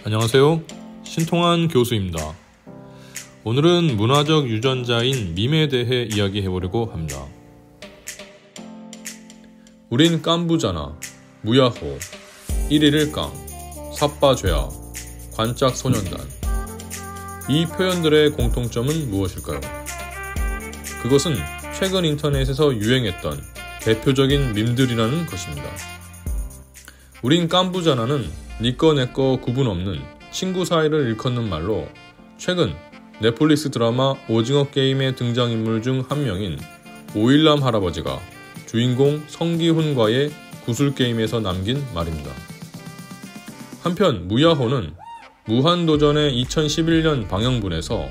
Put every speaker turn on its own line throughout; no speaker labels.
안녕하세요. 신통한 교수입니다. 오늘은 문화적 유전자인 밈에 대해 이야기해보려고 합니다. 우린 깐부잖아, 무야호, 1일 1깡, 삿바죄야, 관짝소년단. 이 표현들의 공통점은 무엇일까요? 그것은 최근 인터넷에서 유행했던 대표적인 밈들이라는 것입니다. 우린 깐부잖아는 니꺼 내꺼 구분 없는 친구 사이를 일컫는 말로 최근 넷플릭스 드라마 오징어 게임의 등장인물 중 한 명인 오일남 할아버지가 주인공 성기훈과의 구슬게임에서 남긴 말입니다. 한편 무야호는 무한도전의 2011년 방영분에서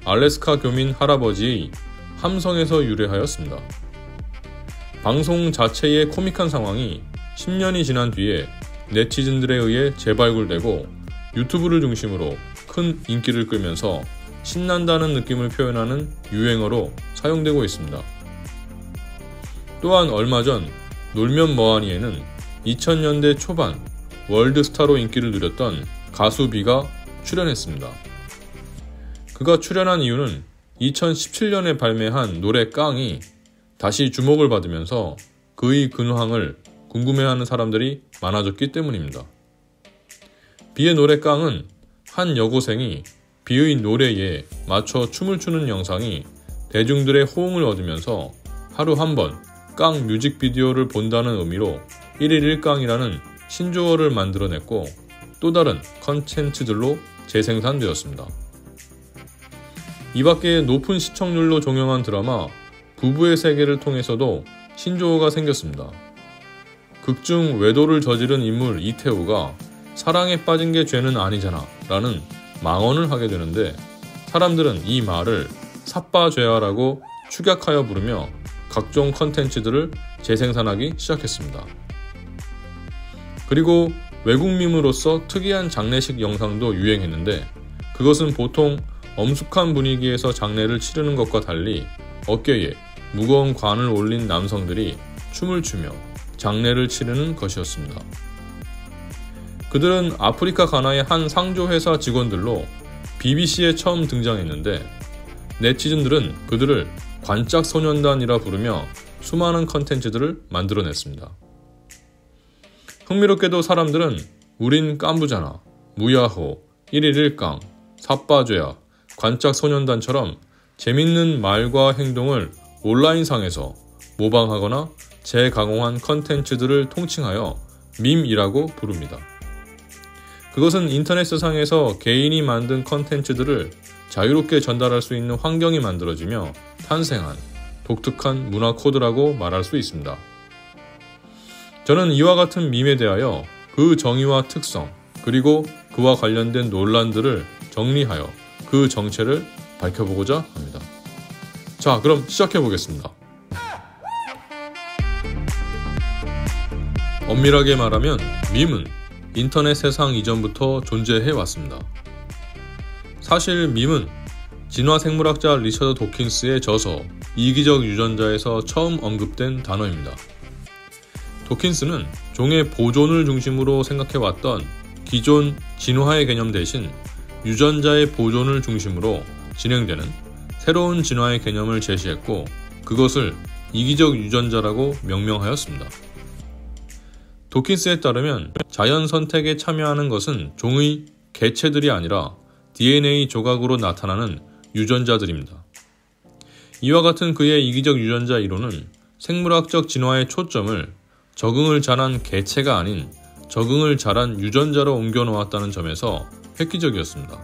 알래스카 교민 할아버지의 함성에서 유래하였습니다. 방송 자체의 코믹한 상황이 10년이 지난 뒤에 네티즌들에 의해 재발굴되고 유튜브를 중심으로 큰 인기를 끌면서 신난다는 느낌을 표현하는 유행어로 사용되고 있습니다. 또한 얼마 전 놀면 뭐하니에는 2000년대 초반 월드스타로 인기를 누렸던 가수 비가 출연했습니다. 그가 출연한 이유는 2017년에 발매한 노래 깡이 다시 주목을 받으면서 그의 근황을 궁금해하는 사람들이 많아졌기 때문입니다. 비의 노래 깡은 한 여고생이 비의 노래에 맞춰 춤을 추는 영상이 대중들의 호응을 얻으면서 하루 한 번 깡 뮤직비디오를 본다는 의미로 1일 1깡이라는 신조어를 만들어냈고 또 다른 컨텐츠들로 재생산되었습니다. 이밖에 높은 시청률로 종영한 드라마 부부의 세계를 통해서도 신조어가 생겼습니다. 극중 외도를 저지른 인물 이태우가 사랑에 빠진 게 죄는 아니잖아 라는 망언을 하게 되는데 사람들은 이 말을 삿바죄야라고 축약하여 부르며 각종 컨텐츠들을 재생산하기 시작했습니다. 그리고 외국 밈으로서 특이한 장례식 영상도 유행했는데 그것은 보통 엄숙한 분위기에서 장례를 치르는 것과 달리 어깨에 무거운 관을 올린 남성들이 춤을 추며 장례를 치르는 것이었습니다. 그들은 아프리카 가나의 한 상조회사 직원들로 BBC에 처음 등장했는데 네티즌들은 그들을 관짝소년단이라 부르며 수많은 컨텐츠들을 만들어냈습니다. 흥미롭게도 사람들은 우린 깐부잖아, 무야호, 1일 1깡, 삿바죄야, 관짝소년단처럼 재밌는 말과 행동을 온라인상에서 모방하거나 재가공한 컨텐츠들을 통칭하여 밈이라고 부릅니다. 그것은 인터넷상에서 개인이 만든 컨텐츠들을 자유롭게 전달할 수 있는 환경이 만들어지며 탄생한 독특한 문화 코드라고 말할 수 있습니다. 저는 이와 같은 밈에 대하여 그 정의와 특성, 그리고 그와 관련된 논란들을 정리하여 그 정체를 밝혀보고자 합니다. 자, 그럼 시작해보겠습니다. 엄밀하게 말하면 밈은 인터넷 세상 이전부터 존재해 왔습니다. 사실 밈은 진화생물학자 리처드 도킨스의 저서 이기적 유전자에서 처음 언급된 단어입니다. 도킨스는 종의 보존을 중심으로 생각해왔던 기존 진화의 개념 대신 유전자의 보존을 중심으로 진행되는 새로운 진화의 개념을 제시했고 그것을 이기적 유전자라고 명명하였습니다. 도킨스에 따르면 자연 선택에 참여하는 것은 종의 개체들이 아니라 DNA 조각으로 나타나는 유전자들입니다. 이와 같은 그의 이기적 유전자 이론은 생물학적 진화의 초점을 적응을 잘한 개체가 아닌 적응을 잘한 유전자로 옮겨 놓았다는 점에서 획기적이었습니다.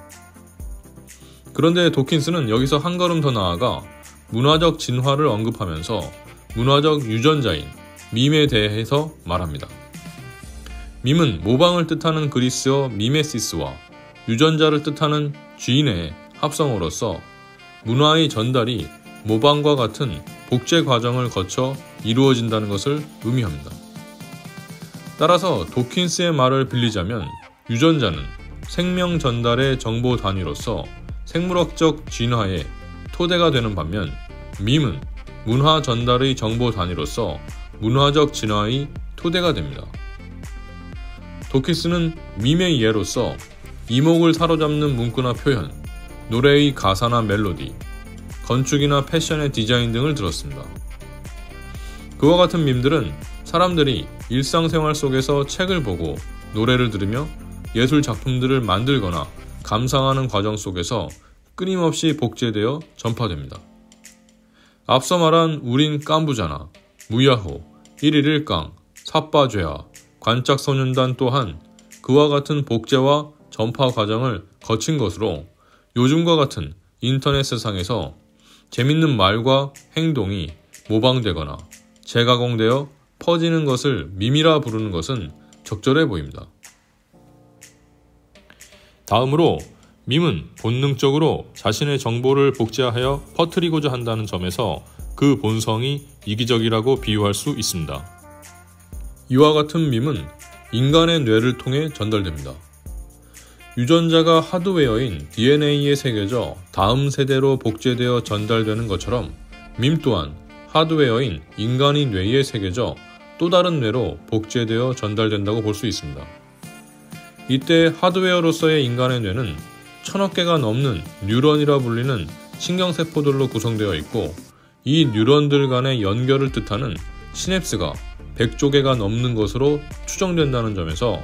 그런데 도킨스는 여기서 한 걸음 더 나아가 문화적 진화를 언급하면서 문화적 유전자인 밈에 대해서 말합니다. 밈은 모방을 뜻하는 그리스어 미메시스와 유전자를 뜻하는 쥐인의 합성어로서 문화의 전달이 모방과 같은 복제 과정을 거쳐 이루어진다는 것을 의미합니다. 따라서 도킨스의 말을 빌리자면 유전자는 생명 전달의 정보 단위로서 생물학적 진화의 토대가 되는 반면 밈은 문화 전달의 정보 단위로서 문화적 진화의 토대가 됩니다. 도킨스는 밈의 예로서 이목을 사로잡는 문구나 표현, 노래의 가사나 멜로디, 건축이나 패션의 디자인 등을 들었습니다. 그와 같은 밈들은 사람들이 일상생활 속에서 책을 보고 노래를 들으며 예술 작품들을 만들거나 감상하는 과정 속에서 끊임없이 복제되어 전파됩니다. 앞서 말한 우린 깐부잖아, 무야호, 1일1깡, 삿바죄야, 관짝소년단 또한 그와 같은 복제와 전파 과정을 거친 것으로 요즘과 같은 인터넷 세상에서 재밌는 말과 행동이 모방되거나 재가공되어 퍼지는 것을 밈이라 부르는 것은 적절해 보입니다. 다음으로 밈은 본능적으로 자신의 정보를 복제하여 퍼뜨리고자 한다는 점에서 그 본성이 이기적이라고 비유할 수 있습니다. 이와 같은 밈은 인간의 뇌를 통해 전달됩니다. 유전자가 하드웨어인 DNA에 새겨져 다음 세대로 복제되어 전달되는 것처럼 밈 또한 하드웨어인 인간의 뇌에 새겨져 또 다른 뇌로 복제되어 전달된다고 볼 수 있습니다. 이때 하드웨어로서의 인간의 뇌는 1000억 개가 넘는 뉴런이라 불리는 신경세포들로 구성되어 있고 이 뉴런들 간의 연결을 뜻하는 시냅스가 100조 개가 넘는 것으로 추정된다는 점에서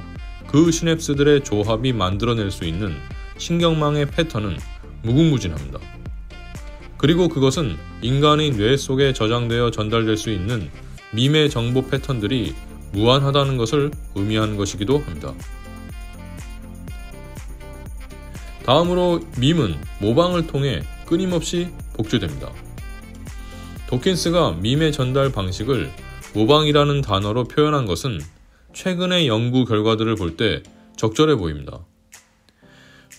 그 시냅스들의 조합이 만들어낼 수 있는 신경망의 패턴은 무궁무진합니다. 그리고 그것은 인간의 뇌 속에 저장되어 전달될 수 있는 밈의 정보 패턴들이 무한하다는 것을 의미하는 것이기도 합니다. 다음으로 밈은 모방을 통해 끊임없이 복제됩니다. 도킨스가 밈의 전달 방식을 모방이라는 단어로 표현한 것은 최근의 연구 결과들을 볼 때 적절해 보입니다.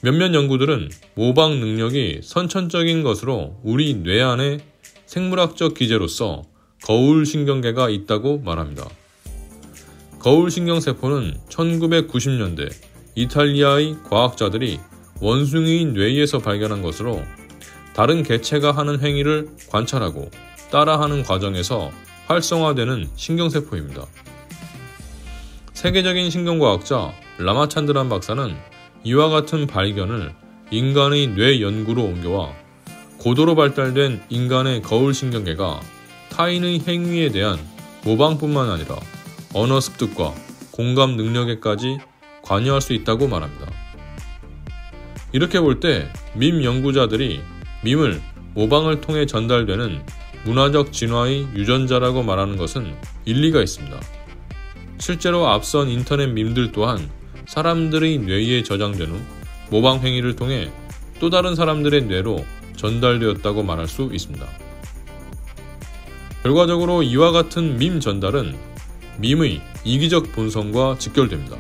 몇몇 연구들은 모방 능력이 선천적인 것으로 우리 뇌 안에 생물학적 기제로서 거울신경계가 있다고 말합니다. 거울신경세포는 1990년대 이탈리아의 과학자들이 원숭이인 뇌에서 발견한 것으로 다른 개체가 하는 행위를 관찰하고 따라하는 과정에서 활성화되는 신경세포입니다. 세계적인 신경과학자 라마찬드란 박사는 이와 같은 발견을 인간의 뇌 연구로 옮겨와 고도로 발달된 인간의 거울신경계가 타인의 행위에 대한 모방뿐만 아니라 언어 습득과 공감 능력에까지 관여할 수 있다고 말합니다. 이렇게 볼 때 밈 연구자들이 밈을 모방을 통해 전달되는 문화적 진화의 유전자라고 말하는 것은 일리가 있습니다. 실제로 앞선 인터넷 밈들 또한 사람들의 뇌에 저장된 후 모방 행위를 통해 또 다른 사람들의 뇌로 전달되었다고 말할 수 있습니다. 결과적으로 이와 같은 밈 전달은 밈의 이기적 본성과 직결됩니다.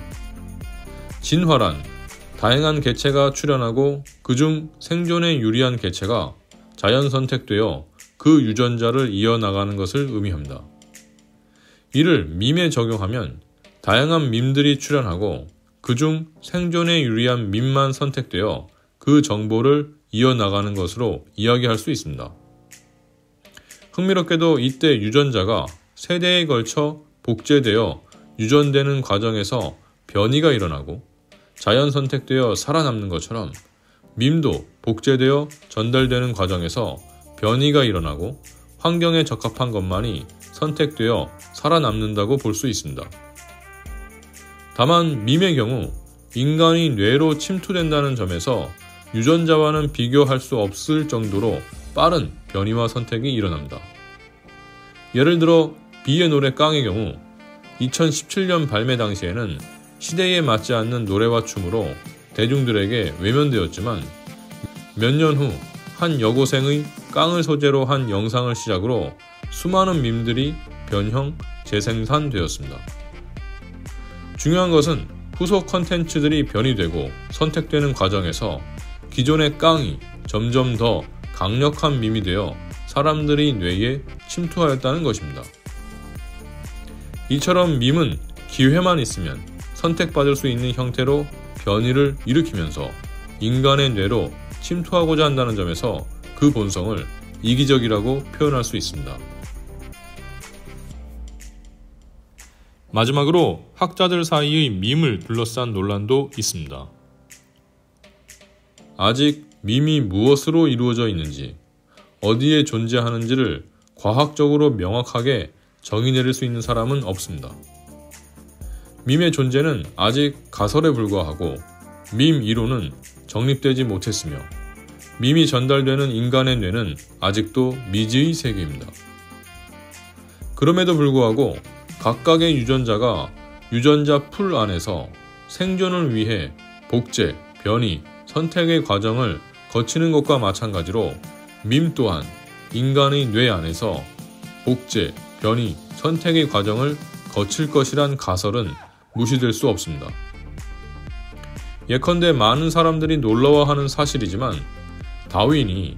진화란 다양한 개체가 출현하고 그중 생존에 유리한 개체가 자연 선택되어 그 유전자를 이어나가는 것을 의미합니다. 이를 밈에 적용하면 다양한 밈들이 출현하고 그중 생존에 유리한 밈만 선택되어 그 정보를 이어나가는 것으로 이야기할 수 있습니다. 흥미롭게도 이때 유전자가 세대에 걸쳐 복제되어 유전되는 과정에서 변이가 일어나고 자연 선택되어 살아남는 것처럼 밈도 복제되어 전달되는 과정에서 변이가 일어나고 환경에 적합한 것만이 선택되어 살아남는다고 볼 수 있습니다. 다만 밈의 경우 인간이 뇌로 침투된다는 점에서 유전자와는 비교할 수 없을 정도로 빠른 변이와 선택이 일어납니다. 예를 들어 비의 노래 깡의 경우 2017년 발매 당시에는 시대에 맞지 않는 노래와 춤으로 대중들에게 외면되었지만 몇 년 후 한 여고생의 깡을 소재로 한 영상을 시작으로 수많은 밈들이 변형, 재생산되었습니다. 중요한 것은 후속 컨텐츠들이 변이되고 선택되는 과정에서 기존의 깡이 점점 더 강력한 밈이 되어 사람들의 뇌에 침투하였다는 것입니다. 이처럼 밈은 기회만 있으면 선택받을 수 있는 형태로 변이를 일으키면서 인간의 뇌로 침투하고자 한다는 점에서 그 본성을 이기적이라고 표현할 수 있습니다. 마지막으로 학자들 사이의 밈을 둘러싼 논란도 있습니다. 아직 밈이 무엇으로 이루어져 있는지, 어디에 존재하는지를 과학적으로 명확하게 정의 내릴 수 있는 사람은 없습니다. 밈의 존재는 아직 가설에 불과하고 밈 이론은 정립되지 못했으며 밈이 전달되는 인간의 뇌는 아직도 미지의 세계입니다. 그럼에도 불구하고 각각의 유전자가 유전자 풀 안에서 생존을 위해 복제, 변이, 선택의 과정을 거치는 것과 마찬가지로 밈 또한 인간의 뇌 안에서 복제, 변이, 선택의 과정을 거칠 것이란 가설은 무시될 수 없습니다. 예컨대 많은 사람들이 놀라워하는 사실이지만 다윈이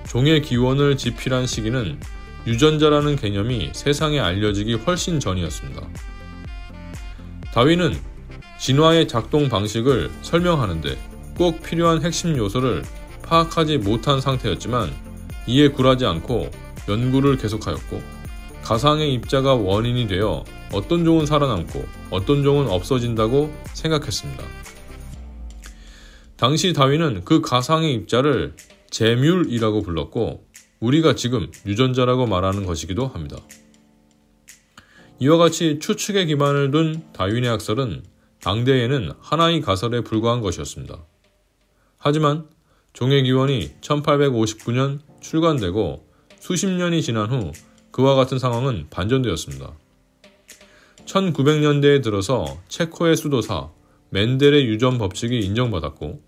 종의 기원을 집필한 시기는 유전자라는 개념이 세상에 알려지기 훨씬 전이었습니다. 다윈은 진화의 작동 방식을 설명하는데 꼭 필요한 핵심 요소를 파악하지 못한 상태였지만 이에 굴하지 않고 연구를 계속하였고 가상의 입자가 원인이 되어 어떤 종은 살아남고 어떤 종은 없어진다고 생각했습니다. 당시 다윈은 그 가상의 입자를 제뮬이라고 불렀고 우리가 지금 유전자라고 말하는 것이기도 합니다. 이와 같이 추측에 기반을 둔 다윈의 학설은 당대에는 하나의 가설에 불과한 것이었습니다. 하지만 종의 기원이 1859년 출간되고 수십 년이 지난 후 그와 같은 상황은 반전되었습니다. 1900년대에 들어서 체코의 수도사 멘델의 유전 법칙이 인정받았고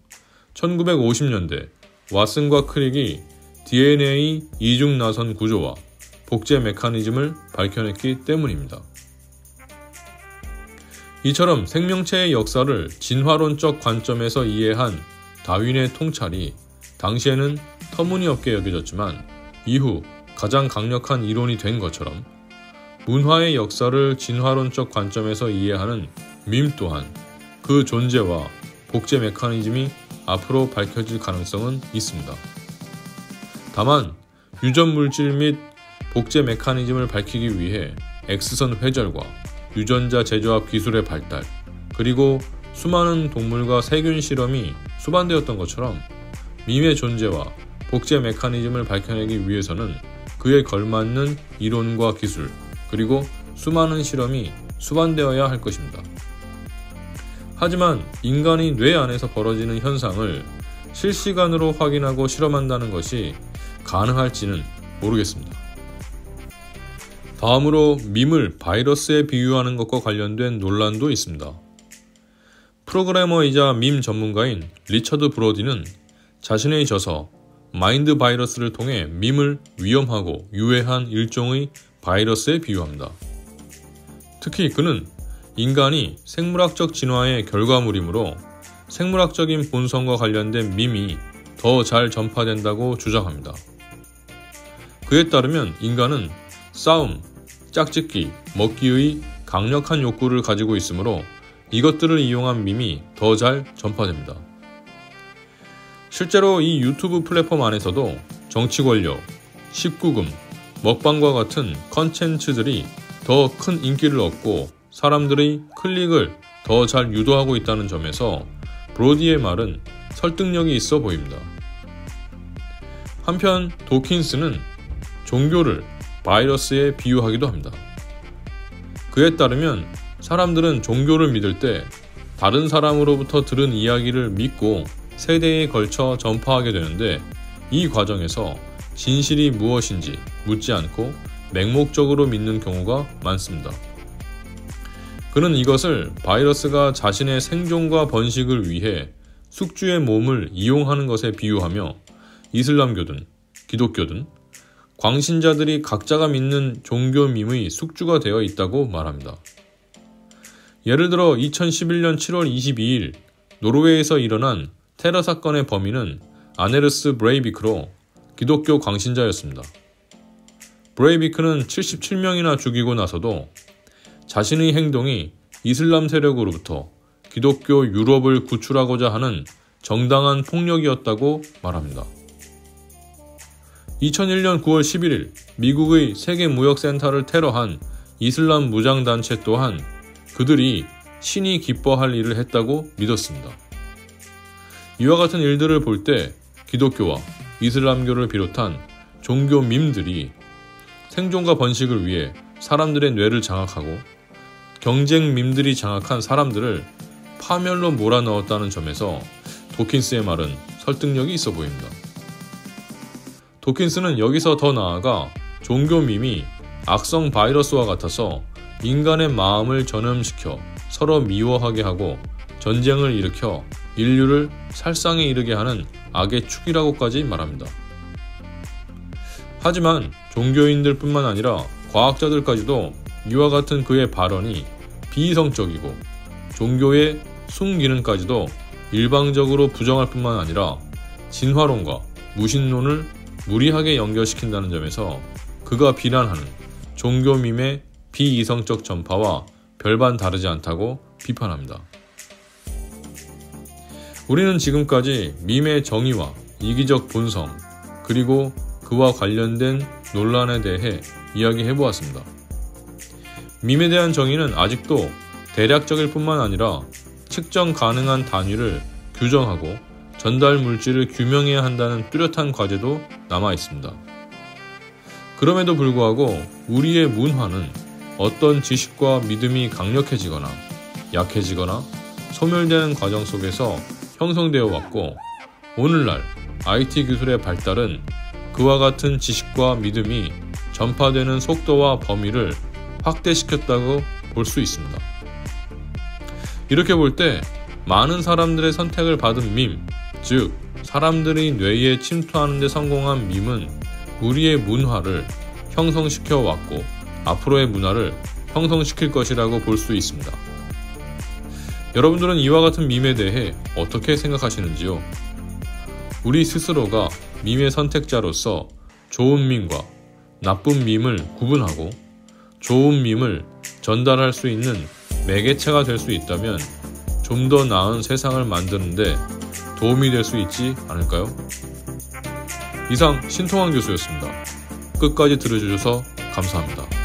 1950년대 왓슨과 크릭이 DNA 이중 나선 구조와 복제 메커니즘을 밝혀냈기 때문입니다. 이처럼 생명체의 역사를 진화론적 관점에서 이해한 다윈의 통찰이 당시에는 터무니없게 여겨졌지만 이후 가장 강력한 이론이 된 것처럼 문화의 역사를 진화론적 관점에서 이해하는 밈 또한 그 존재와 복제 메커니즘이 앞으로 밝혀질 가능성은 있습니다. 다만 유전 물질 및 복제 메커니즘을 밝히기 위해 X선 회절과 유전자 재조합 기술의 발달, 그리고 수많은 동물과 세균 실험이 수반되었던 것처럼 밈의 존재와 복제 메커니즘을 밝혀내기 위해서는 그에 걸맞는 이론과 기술, 그리고 수많은 실험이 수반되어야 할 것입니다. 하지만 인간이 뇌 안에서 벌어지는 현상을 실시간으로 확인하고 실험한다는 것이 가능할지는 모르겠습니다. 다음으로 밈을 바이러스에 비유하는 것과 관련된 논란도 있습니다. 프로그래머이자 밈 전문가인 리처드 브로디는 자신의 저서 마인드 바이러스를 통해 밈을 위험하고 유해한 일종의 바이러스에 비유합니다. 특히 그는 인간이 생물학적 진화의 결과물이므로 생물학적인 본성과 관련된 밈이 더 잘 전파된다고 주장합니다. 그에 따르면 인간은 싸움, 짝짓기, 먹기의 강력한 욕구를 가지고 있으므로 이것들을 이용한 밈이 더 잘 전파됩니다. 실제로 이 유튜브 플랫폼 안에서도 정치 권력, 19금, 먹방과 같은 컨텐츠들이 더 큰 인기를 얻고 사람들의 클릭을 더 잘 유도하고 있다는 점에서 브로디의 말은 설득력이 있어 보입니다. 한편 도킨스는 종교를 바이러스에 비유하기도 합니다. 그에 따르면 사람들은 종교를 믿을 때 다른 사람으로부터 들은 이야기를 믿고 세대에 걸쳐 전파하게 되는데 이 과정에서 진실이 무엇인지 묻지 않고 맹목적으로 믿는 경우가 많습니다. 그는 이것을 바이러스가 자신의 생존과 번식을 위해 숙주의 몸을 이용하는 것에 비유하며 이슬람교든 기독교든 광신자들이 각자가 믿는 종교 밈의 숙주가 되어 있다고 말합니다. 예를 들어 2011년 7월 22일 노르웨이에서 일어난 테러 사건의 범인은 아네르스 브레이비크로 기독교 광신자였습니다. 브레이비크는 77명이나 죽이고 나서도 자신의 행동이 이슬람 세력으로부터 기독교 유럽을 구출하고자 하는 정당한 폭력이었다고 말합니다. 2001년 9월 11일 미국의 세계무역센터를 테러한 이슬람 무장단체 또한 그들이 신이 기뻐할 일을 했다고 믿었습니다. 이와 같은 일들을 볼 때 기독교와 이슬람교를 비롯한 종교 밈들이 생존과 번식을 위해 사람들의 뇌를 장악하고 경쟁 밈들이 장악한 사람들을 파멸로 몰아넣었다는 점에서 도킨스의 말은 설득력이 있어 보입니다. 도킨스는 여기서 더 나아가 종교 밈이 악성 바이러스와 같아서 인간의 마음을 전염시켜 서로 미워하게 하고 전쟁을 일으켜 인류를 살상에 이르게 하는 악의 축이라고까지 말합니다. 하지만 종교인들 뿐만 아니라 과학자들까지도 이와 같은 그의 발언이 비이성적이고 종교의 순기능까지도 일방적으로 부정할 뿐만 아니라 진화론과 무신론을 무리하게 연결시킨다는 점에서 그가 비난하는 종교 밈의 비이성적 전파와 별반 다르지 않다고 비판합니다. 우리는 지금까지 밈의 정의와 이기적 본성, 그리고 그와 관련된 논란에 대해 이야기해보았습니다. 밈에 대한 정의는 아직도 대략적일 뿐만 아니라 측정 가능한 단위를 규정하고 전달 물질을 규명해야 한다는 뚜렷한 과제도 남아 있습니다. 그럼에도 불구하고 우리의 문화는 어떤 지식과 믿음이 강력해지거나 약해지거나 소멸되는 과정 속에서 형성되어 왔고, 오늘날 IT 기술의 발달은 그와 같은 지식과 믿음이 전파되는 속도와 범위를 확대시켰다고 볼 수 있습니다. 이렇게 볼 때 많은 사람들의 선택을 받은 밈, 즉 사람들이 뇌에 침투하는 데 성공한 밈은 우리의 문화를 형성시켜 왔고 앞으로의 문화를 형성시킬 것이라고 볼 수 있습니다. 여러분들은 이와 같은 밈에 대해 어떻게 생각하시는지요? 우리 스스로가 밈의 선택자로서 좋은 밈과 나쁜 밈을 구분하고 좋은 밈을 전달할 수 있는 매개체가 될 수 있다면 좀 더 나은 세상을 만드는데 도움이 될 수 있지 않을까요? 이상 신통환 교수였습니다. 끝까지 들어주셔서 감사합니다.